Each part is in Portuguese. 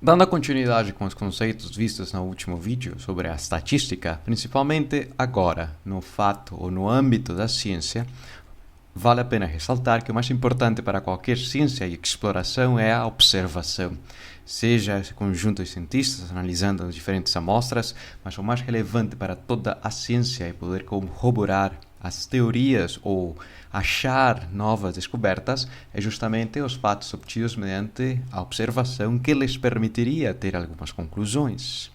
Dando continuidade com os conceitos vistos no último vídeo sobre a estatística, principalmente agora, no fato ou no âmbito da ciência, vale a pena ressaltar que o mais importante para qualquer ciência e exploração é a observação. Seja esse conjunto de cientistas analisando diferentes amostras, mas o mais relevante para toda a ciência é poder corroborar as teorias ou achar novas descobertas é justamente os fatos obtidos mediante a observação que lhes permitiria ter algumas conclusões.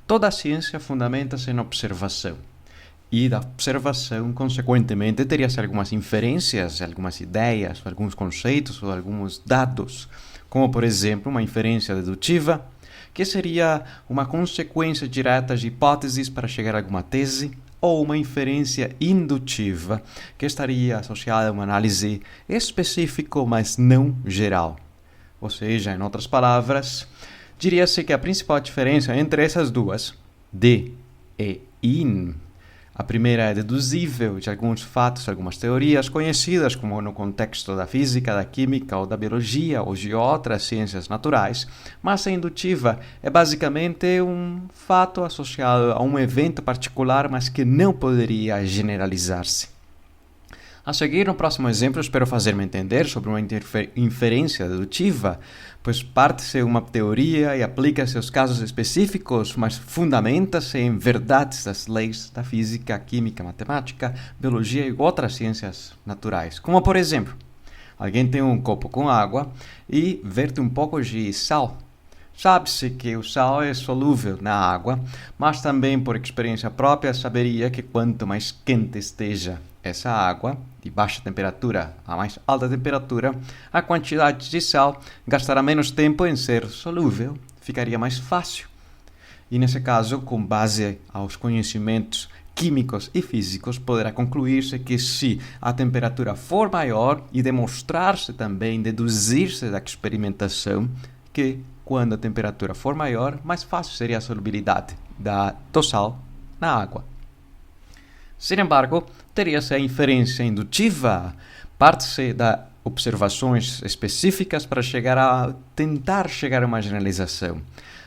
Toda a ciência fundamenta-se na observação. E da observação, consequentemente, teria-se algumas inferências, algumas ideias, alguns conceitos ou alguns dados, como, por exemplo, uma inferência dedutiva, que seria uma consequência direta de hipóteses para chegar a alguma tese, ou uma inferência indutiva, que estaria associada a uma análise específica, mas não geral. Ou seja, em outras palavras, diria-se que a principal diferença entre essas duas, de e in, a primeira é deduzível de alguns fatos, algumas teorias conhecidas, como no contexto da física, da química ou da biologia ou de outras ciências naturais, mas a indutiva é basicamente um fato associado a um evento particular, mas que não poderia generalizar-se. A seguir, no próximo exemplo, espero fazer-me entender sobre uma inferência dedutiva, pois parte-se uma teoria e aplica-se aos casos específicos, mas fundamenta-se em verdades das leis da física, química, matemática, biologia e outras ciências naturais. Como, por exemplo, alguém tem um copo com água e verte um pouco de sal. Sabe-se que o sal é solúvel na água, mas também por experiência própria saberia que quanto mais quente esteja essa água, de baixa temperatura a mais alta temperatura, a quantidade de sal gastará menos tempo em ser solúvel, ficaria mais fácil. E nesse caso, com base aos conhecimentos químicos e físicos, poderá concluir-se que se a temperatura for maior e demonstrar-se também, deduzir-se da experimentação, que quando a temperatura for maior, mais fácil seria a solubilidade do sal na água. Sin embargo, teria-se a inferência indutiva, parte-se de observações específicas para tentar chegar a uma generalização.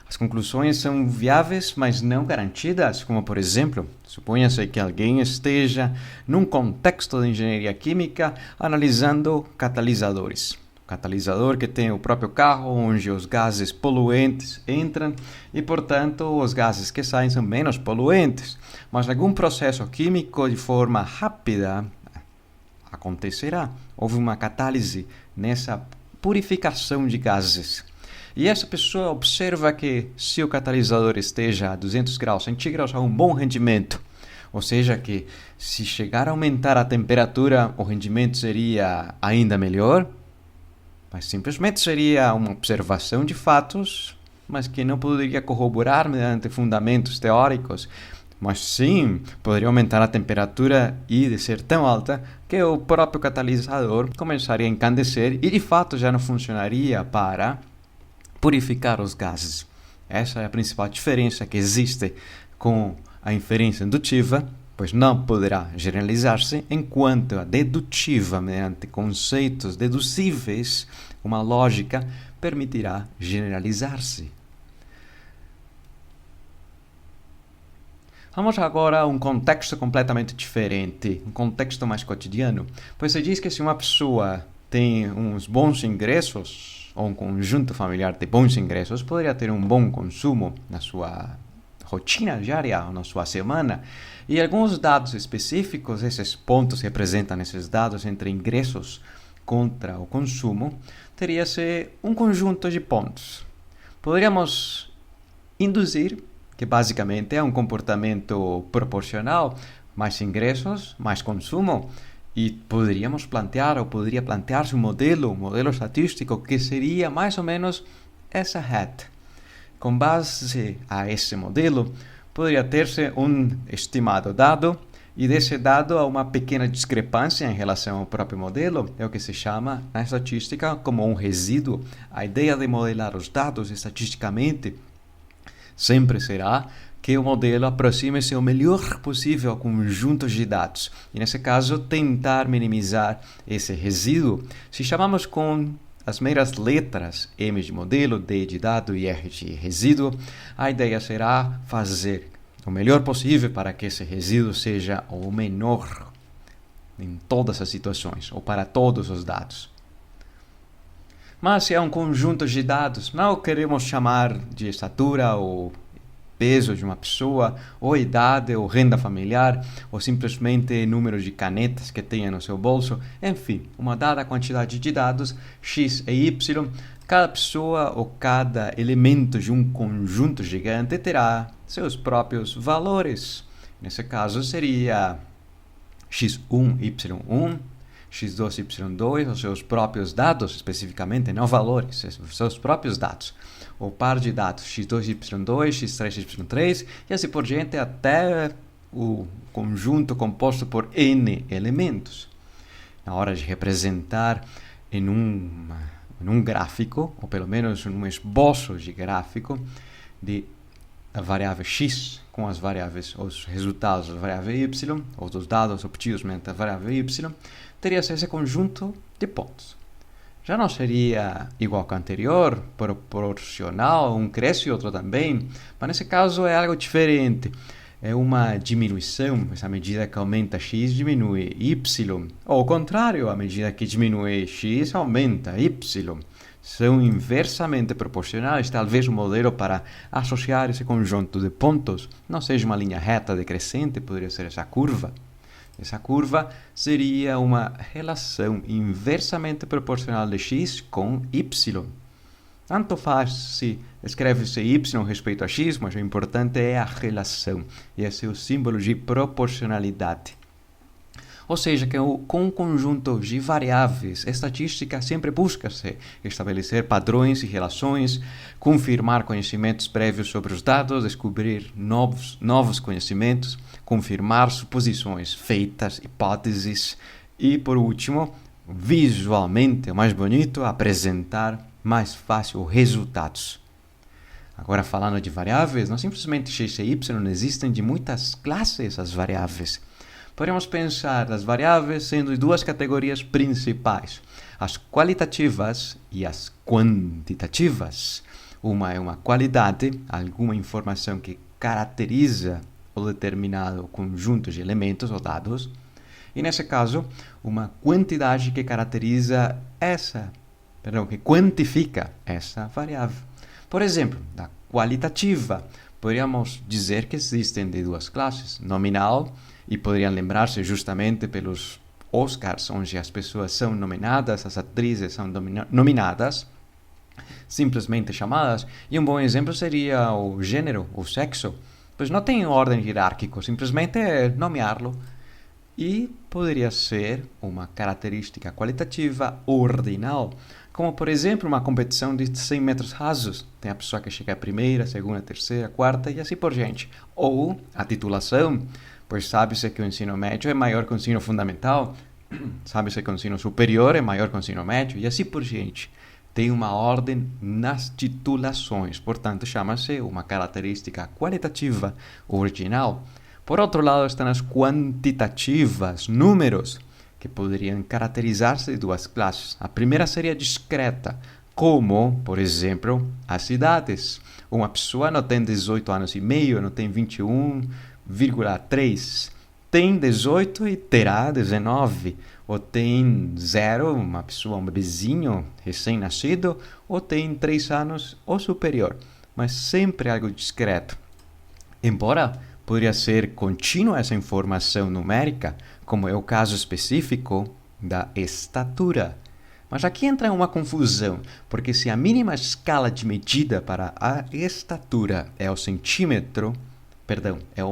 As conclusões são viáveis, mas não garantidas, como, por exemplo, suponha-se que alguém esteja num contexto de engenharia química analisando catalisadores. Catalisador que tem o próprio carro, onde os gases poluentes entram e, portanto, os gases que saem são menos poluentes. Mas algum processo químico de forma rápida acontecerá. Houve uma catálise nessa purificação de gases. E essa pessoa observa que se o catalisador esteja a 200 graus centígrados, há um bom rendimento. Ou seja, que se chegar a aumentar a temperatura, o rendimento seria ainda melhor. Mas simplesmente seria uma observação de fatos, mas que não poderia corroborar mediante fundamentos teóricos. Mas sim, poderia aumentar a temperatura e de ser tão alta que o próprio catalisador começaria a encandecer e de fato já não funcionaria para purificar os gases. Essa é a principal diferença que existe com a inferência indutiva, pois não poderá generalizar-se, enquanto a dedutiva, mediante conceitos deduzíveis, uma lógica, permitirá generalizar-se. Vamos agora a um contexto completamente diferente, um contexto mais cotidiano, pois se diz que se uma pessoa tem uns bons ingressos, ou um conjunto familiar de bons ingressos, poderia ter um bom consumo na sua rotina diária, na sua semana, e alguns dados específicos, esses pontos representam esses dados entre ingressos contra o consumo, teria-se um conjunto de pontos. Poderíamos induzir que basicamente é um comportamento proporcional, mais ingressos, mais consumo, e poderíamos plantear, ou poderia plantear-se um modelo estatístico que seria mais ou menos essa reta. Com base a esse modelo, poderia ter-se um estimado dado, e desse dado há uma pequena discrepância em relação ao próprio modelo, é o que se chama na estatística como um resíduo. A ideia de modelar os dados estatisticamente sempre será que o modelo aproxime-se o melhor possível ao conjunto de dados. E nesse caso, tentar minimizar esse resíduo, se chamamos com as meias letras M de modelo, D de dado e R de resíduo, a ideia será fazer o melhor possível para que esse resíduo seja o menor em todas as situações, ou para todos os dados. Mas se é um conjunto de dados, não queremos chamar de estatura ou peso de uma pessoa, ou idade, ou renda familiar, ou simplesmente número de canetas que tenha no seu bolso. Enfim, uma dada quantidade de dados, X e Y, cada pessoa ou cada elemento de um conjunto gigante terá seus próprios valores. Nesse caso seria X1, Y1, X2, Y2, os seus próprios dados, especificamente, não valores, os seus próprios dados. O par de dados X2, Y2, X3, Y3, e assim por diante até o conjunto composto por N elementos. Na hora de representar em um gráfico, ou pelo menos em um esboço de gráfico, de a variável x com as variáveis, os resultados da variável y, ou dos dados obtidos mediante a variável y, teria esse conjunto de pontos. Já não seria igual que o anterior, proporcional, um cresce e outro também, mas nesse caso é algo diferente. É uma diminuição, essa medida que aumenta x diminui y, ou ao contrário, a medida que diminui x aumenta y. São inversamente proporcionais. Talvez o modelo para associar esse conjunto de pontos não seja uma linha reta decrescente, poderia ser essa curva. Essa curva seria uma relação inversamente proporcional de x com y. Tanto faz se escreve-se y respeito a x, mas o importante é a relação. E esse é o símbolo de proporcionalidade. Ou seja, que com um conjunto de variáveis, a estatística sempre busca-se estabelecer padrões e relações, confirmar conhecimentos prévios sobre os dados, descobrir novos conhecimentos, confirmar suposições feitas, hipóteses e, por último, visualmente, o mais bonito, apresentar mais fácil resultados. Agora, falando de variáveis, não simplesmente x e y, existem de muitas classes as variáveis. Podemos pensar as variáveis sendo de duas categorias principais, as qualitativas e as quantitativas. Uma é uma qualidade, alguma informação que caracteriza o determinado conjunto de elementos ou dados, e nesse caso, uma quantidade que que quantifica essa variável. Por exemplo, da qualitativa, poderíamos dizer que existem de duas classes, nominal, e poderiam lembrar-se justamente pelos Oscars, onde as pessoas são nominadas, as atrizes são nominadas, simplesmente chamadas, e um bom exemplo seria o gênero, o sexo, pois não tem ordem hierárquica, simplesmente é nomeá-lo. E poderia ser uma característica qualitativa ordinal, como por exemplo uma competição de 100 metros rasos. Tem a pessoa que chega a primeira, segunda, terceira, quarta e assim por diante. Ou a titulação, pois sabe-se que o ensino médio é maior que o ensino fundamental, sabe-se que o ensino superior é maior que o ensino médio e assim por diante. Tem uma ordem nas titulações, portanto chama-se uma característica qualitativa ordinal. Por outro lado, estão as quantitativas, números, que poderiam caracterizar-se de duas classes. A primeira seria discreta, como, por exemplo, as idades. Uma pessoa não tem 18 anos e meio, não tem 21,3. Tem 18 e terá 19. Ou tem 0, uma pessoa, um bebezinho recém-nascido, ou tem 3 anos ou superior. Mas sempre algo discreto. Embora poderia ser contínua essa informação numérica, como é o caso específico da estatura. Mas aqui entra uma confusão, porque se a mínima escala de medida para a estatura é o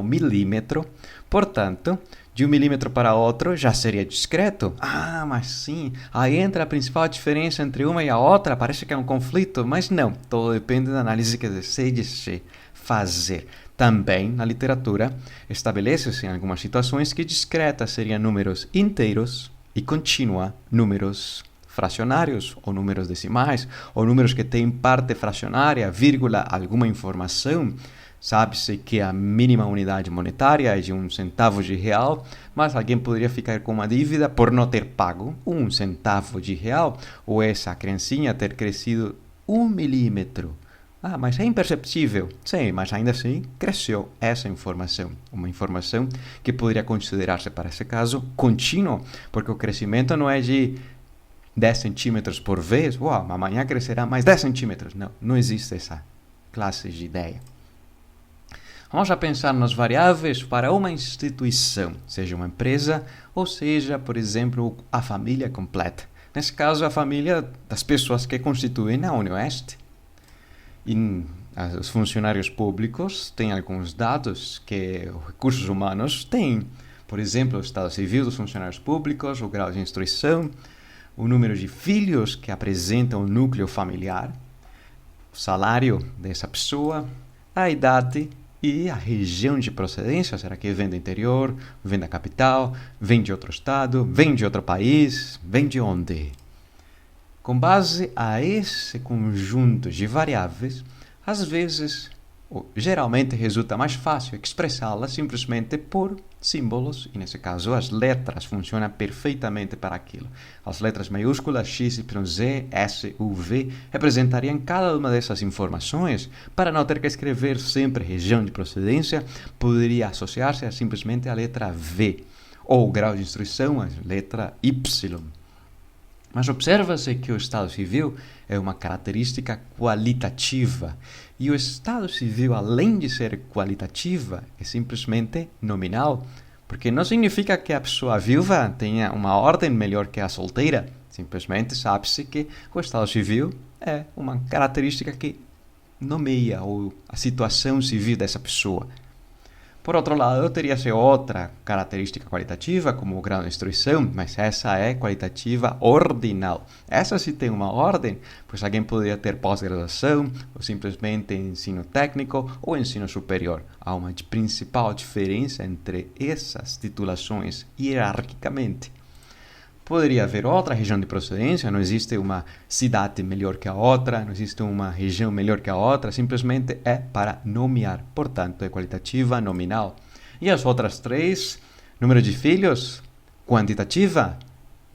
milímetro, portanto, de 1 milímetro para outro já seria discreto. Ah, mas sim, aí entra a principal diferença entre uma e a outra, parece que é um conflito, mas não, tudo depende da análise que deseje fazer. Também, na literatura, estabelece-se em algumas situações que discreta seriam números inteiros e contínua números fracionários, ou números decimais, ou números que têm parte fracionária, vírgula, alguma informação, Sabe-se que a mínima unidade monetária é de R$ 1 centavo, mas alguém poderia ficar com uma dívida por não ter pago R$ 1 centavo, ou essa criancinha ter crescido 1 milímetro. Ah, mas é imperceptível. Sim, mas ainda assim cresceu essa informação. Uma informação que poderia considerar-se, para esse caso, contínua, porque o crescimento não é de 10 centímetros por vez. Uau, amanhã crescerá mais 10 centímetros. Não, não existe essa classe de ideia. Vamos a pensar nas variáveis para uma instituição, seja uma empresa ou seja, por exemplo, a família completa. Nesse caso, a família das pessoas que constituem a UniOeste. E os funcionários públicos têm alguns dados que os recursos humanos têm. Por exemplo, o estado civil dos funcionários públicos, o grau de instrução, o número de filhos que apresentam o núcleo familiar, o salário dessa pessoa, a idade e a região de procedência. Será que vem do interior, vem da capital, vem de outro estado, vem de outro país, vem de onde? Com base a esse conjunto de variáveis, às vezes, ou geralmente resulta mais fácil expressá-las simplesmente por símbolos, e nesse caso as letras funcionam perfeitamente para aquilo. As letras maiúsculas X, Y, Z, S, U, V representariam cada uma dessas informações. Para não ter que escrever sempre região de procedência, poderia associar-se a simplesmente a letra V, ou o grau de instrução, a letra Y. Mas observa-se que o estado civil é uma característica qualitativa. E o estado civil, além de ser qualitativa, é simplesmente nominal. Porque não significa que a pessoa viúva tenha uma ordem melhor que a solteira. Simplesmente sabe-se que o estado civil é uma característica que nomeia a situação civil dessa pessoa. Por outro lado, teria-se outra característica qualitativa, como o grau de instrução, mas essa é qualitativa ordinal. Essa sim tem uma ordem, pois alguém poderia ter pós-graduação, ou simplesmente ensino técnico ou ensino superior. Há uma principal diferença entre essas titulações hierarquicamente. Poderia haver outra região de procedência, não existe uma cidade melhor que a outra, não existe uma região melhor que a outra, simplesmente é para nomear, portanto é qualitativa nominal. E as outras três, número de filhos, quantitativa,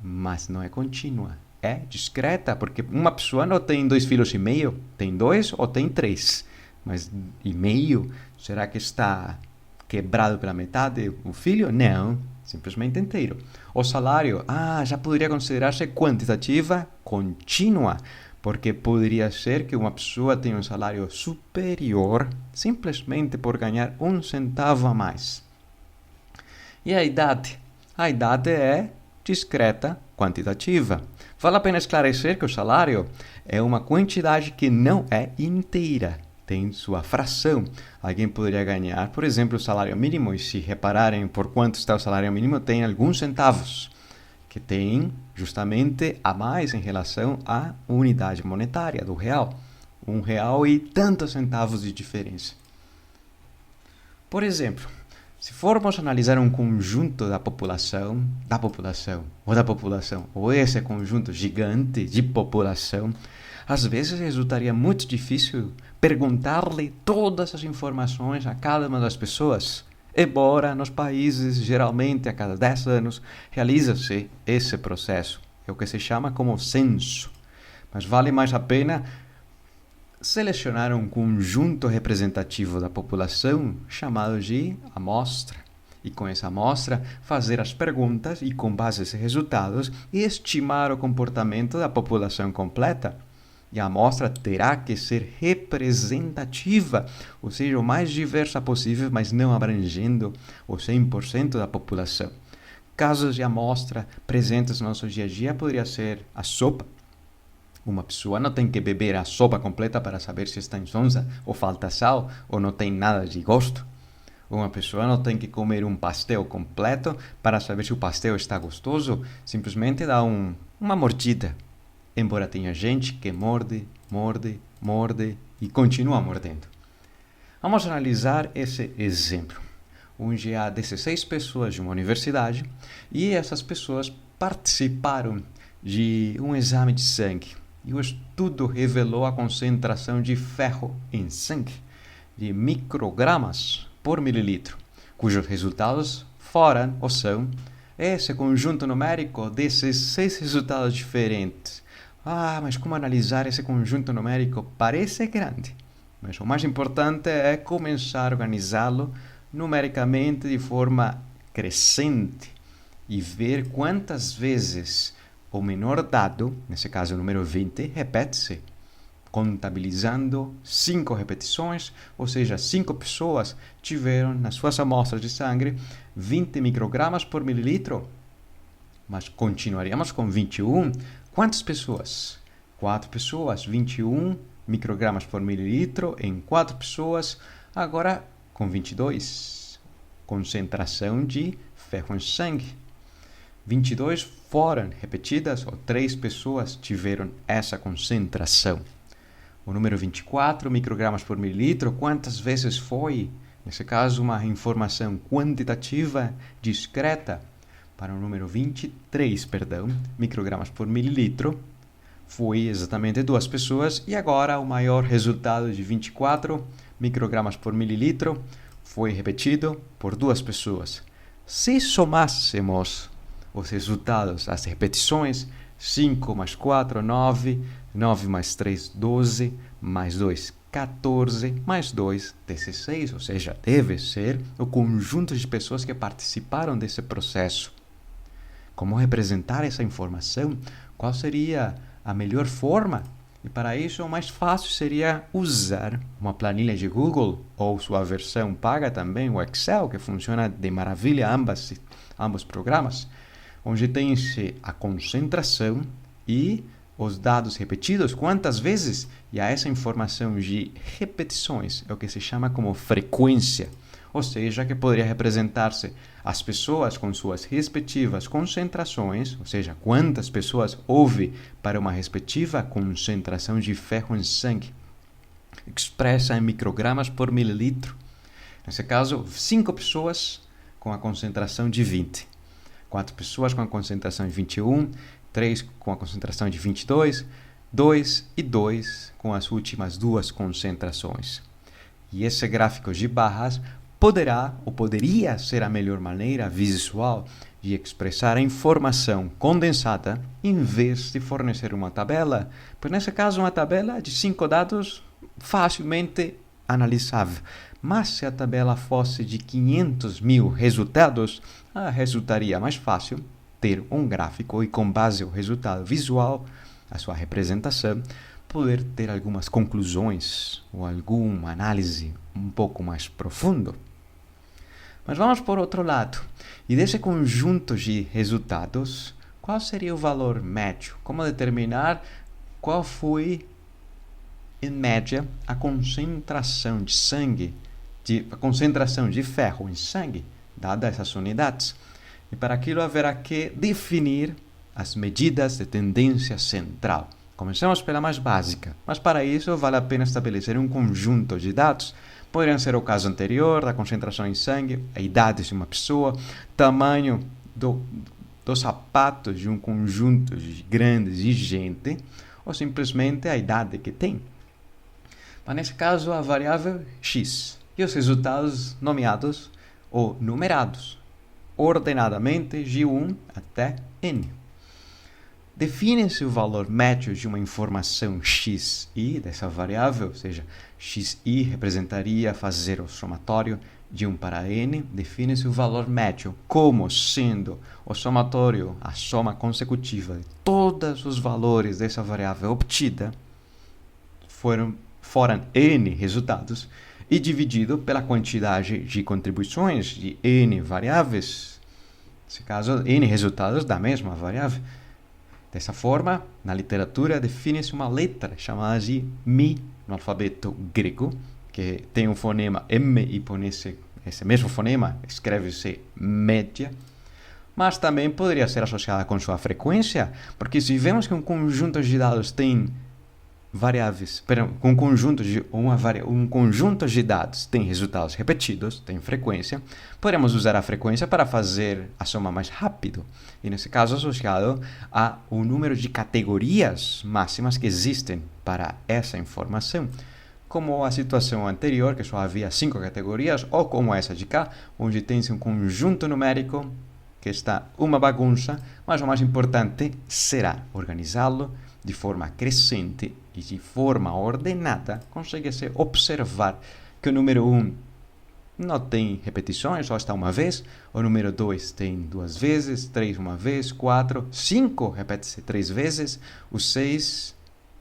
mas não é contínua, é discreta, porque uma pessoa não tem 2,5 filhos, tem 2 ou tem 3, mas e meio, será que está quebrado pela metade o filho? Não. Simplesmente inteiro. O salário, já poderia considerar-se quantitativa contínua, porque poderia ser que uma pessoa tenha um salário superior simplesmente por ganhar 1 centavo a mais. E a idade? A idade é discreta quantitativa. Vale a pena esclarecer que o salário é uma quantidade que não é inteira. Tem sua fração. Alguém poderia ganhar, por exemplo, o salário mínimo, e se repararem por quanto está o salário mínimo, tem alguns centavos, que tem justamente a mais em relação à unidade monetária do real. R$ 1 e tantos centavos de diferença. Por exemplo, se formos analisar um conjunto da população, ou esse conjunto gigante de população, às vezes resultaria muito difícil perguntar-lhe todas as informações a cada uma das pessoas. Embora nos países, geralmente a cada 10 anos, realiza-se esse processo. É o que se chama como censo. Mas vale mais a pena selecionar um conjunto representativo da população chamado de amostra. E com essa amostra, fazer as perguntas e, com base nesses resultados, estimar o comportamento da população completa. E a amostra terá que ser representativa, ou seja, o mais diversa possível, mas não abrangendo o 100% da população. Casos de amostra presentes no nosso dia a dia poderia ser a sopa. Uma pessoa não tem que beber a sopa completa para saber se está insonsa, ou falta sal, ou não tem nada de gosto. Uma pessoa não tem que comer um pastel completo para saber se o pastel está gostoso, simplesmente dá uma mordida. Embora tenha gente que morde e continua mordendo. Vamos analisar esse exemplo, onde há 16 pessoas de uma universidade e essas pessoas participaram de um exame de sangue. E o estudo revelou a concentração de ferro em sangue. de microgramas por mililitro, cujos resultados foram ou são esse conjunto numérico desses 6 resultados diferentes. Mas como analisar esse conjunto numérico? Parece grande, mas o mais importante é começar a organizá-lo numericamente de forma crescente e ver quantas vezes o menor dado, nesse caso o número 20, repete-se, contabilizando 5 repetições, ou seja, 5 pessoas tiveram nas suas amostras de sangue 20 microgramas por mililitro. Mas continuaríamos com 21. Quantas pessoas? 4 pessoas, 21 microgramas por mililitro em 4 pessoas. Agora com 22, concentração de ferro em sangue. 22 foram repetidas, ou 3 pessoas tiveram essa concentração. O número 24 microgramas por mililitro, quantas vezes foi? Nesse caso, uma informação quantitativa discreta. Para o número 23, microgramas por mililitro, foi exatamente 2 pessoas. E agora, o maior resultado de 24 microgramas por mililitro foi repetido por 2 pessoas. Se somássemos os resultados, as repetições, 5 mais 4, 9, 9 mais 3, 12, mais 2, 14, mais 2, 16, ou seja, deve ser o conjunto de pessoas que participaram desse processo. Como representar essa informação? Qual seria a melhor forma? E para isso, o mais fácil seria usar uma planilha de Google ou sua versão paga também, o Excel, que funciona de maravilha, ambos programas, onde tem-se a concentração e os dados repetidos, quantas vezes, e a essa informação de repetições é o que se chama como frequência, ou seja, que poderia representar-se as pessoas com suas respectivas concentrações, ou seja, quantas pessoas houve para uma respectiva concentração de ferro em sangue, expressa em microgramas por mililitro. Nesse caso, 5 pessoas com a concentração de 20, 4 pessoas com a concentração de 21, 3 com a concentração de 22, 2 e 2 com as últimas 2 concentrações. E esse gráfico de barras poderia ser a melhor maneira visual de expressar a informação condensada em vez de fornecer uma tabela, pois nesse caso uma tabela de 5 dados facilmente analisável. Mas se a tabela fosse de 500.000 resultados, resultaria mais fácil ter um gráfico e, com base no resultado visual, a sua representação, poder ter algumas conclusões ou alguma análise um pouco mais profundo. Mas vamos por outro lado. E desse conjunto de resultados, qual seria o valor médio? Como determinar qual foi, em média, a concentração de sangue, a concentração de ferro em sangue, dadas essas unidades? E para aquilo haverá que definir as medidas de tendência central. Começamos pela mais básica, mas para isso vale a pena estabelecer um conjunto de dados. Poderiam ser o caso anterior, da concentração em sangue, a idade de uma pessoa, tamanho dos sapatos de um conjunto grande de gente, ou simplesmente a idade que tem. Mas nesse caso, a variável x e os resultados nomeados ou numerados, ordenadamente de 1 até n. Define-se o valor médio de uma informação xi dessa variável, ou seja, xi representaria fazer o somatório de 1 para n. Define-se o valor médio como sendo o somatório, a soma consecutiva de todos os valores dessa variável obtida, foram n resultados, e dividido pela quantidade de contribuições de n variáveis, nesse caso, n resultados da mesma variável. Dessa forma, na literatura, define-se uma letra chamada de Mi, no alfabeto grego, que tem um fonema M e por esse mesmo fonema escreve-se média, mas também poderia ser associada com sua frequência, porque se vemos que um conjunto de dados tem variáveis, um conjunto de dados tem resultados repetidos, tem frequência, podemos usar a frequência para fazer a soma mais rápido, e nesse caso associado a número de categorias máximas que existem para essa informação, como a situação anterior, que só havia 5 categorias, ou como essa de cá, onde tem-se um conjunto numérico que está uma bagunça, mas o mais importante será organizá-lo de forma crescente e de forma ordenada. Consegue-se observar que o número 1 não tem repetições, só está uma vez. O número 2 tem 2 vezes, 3 uma vez, 4, 5 repete-se 3 vezes, o 6,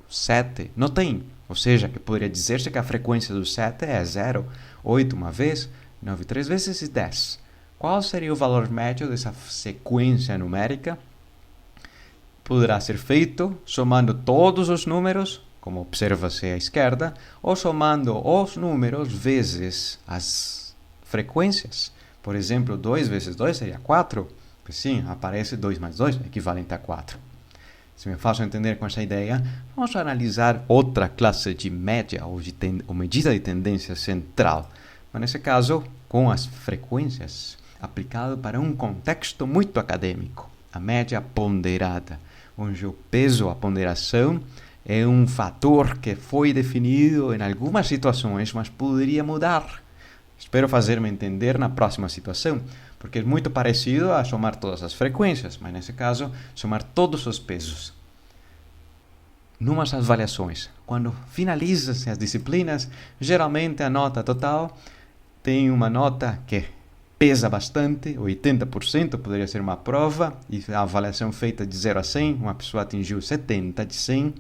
o 7 não tem. Ou seja, que poderia dizer-se que a frequência do 7 é 0, 8 uma vez, 9 3 vezes e 10. Qual seria o valor médio dessa sequência numérica? Poderá ser feito somando todos os números, como observa-se à esquerda, ou somando os números vezes as frequências. Por exemplo, 2 vezes 2 seria 4. Sim, aparece 2 mais 2, equivalente a 4. Se me faço entender com essa ideia, vamos analisar outra classe de média ou medida de tendência central, mas nesse caso com as frequências, aplicado para um contexto muito acadêmico, a média ponderada, onde o peso, a ponderação, é um fator que foi definido em algumas situações, mas poderia mudar. Espero fazer-me entender na próxima situação, porque é muito parecido a somar todas as frequências, mas nesse caso, somar todos os pesos. Numas avaliações, quando finaliza-se as disciplinas, geralmente a nota total tem uma nota que pesa bastante, 80% poderia ser uma prova, e a avaliação feita de 0 a 100, uma pessoa atingiu 70 de 100,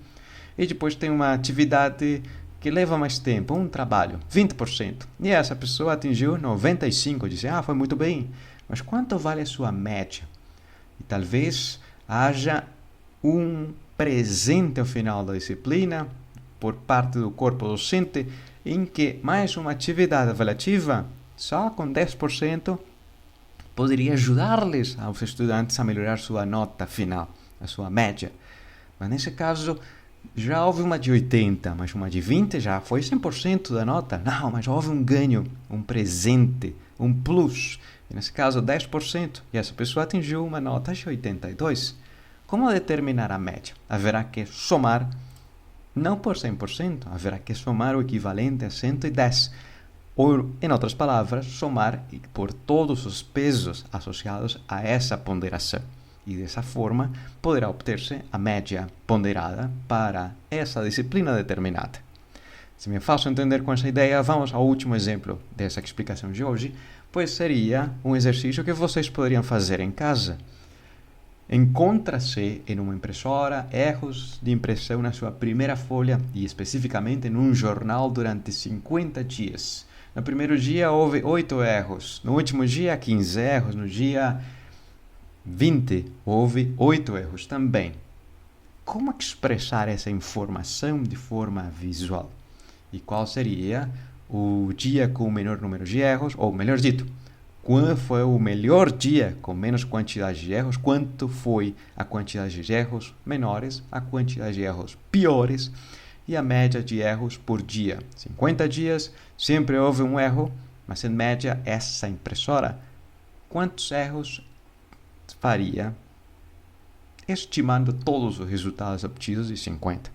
e depois tem uma atividade que leva mais tempo, um trabalho, 20%, e essa pessoa atingiu 95, disse, foi muito bem, mas quanto vale a sua média? E talvez haja um presente ao final da disciplina, por parte do corpo docente, em que mais uma atividade avaliativa, só com 10%, poderia ajudar-lhes, aos estudantes, a melhorar sua nota final, a sua média. Mas nesse caso, já houve uma de 80, mas uma de 20 já foi 100% da nota. Não, mas houve um ganho, um presente, um plus. E nesse caso, 10%. E essa pessoa atingiu uma nota de 82. Como determinar a média? Haverá que somar, não por 100%, haverá que somar o equivalente a 110. Ou, em outras palavras, somar por todos os pesos associados a essa ponderação. E dessa forma, poderá obter-se a média ponderada para essa disciplina determinada. Se me faço entender com essa ideia, vamos ao último exemplo dessa explicação de hoje, pois seria um exercício que vocês poderiam fazer em casa. Encontra-se em uma impressora erros de impressão na sua primeira folha e especificamente num jornal durante 50 dias. No primeiro dia houve 8 erros, no último dia 15 erros, no dia 20 houve 8 erros também. Como expressar essa informação de forma visual? E qual seria o dia com o menor número de erros, ou melhor dito, qual foi o melhor dia com menos quantidade de erros, quanto foi a quantidade de erros menores, a quantidade de erros piores e a média de erros por dia. 50 dias, sempre houve um erro, mas em média essa impressora, quantos erros faria estimando todos os resultados obtidos de 50?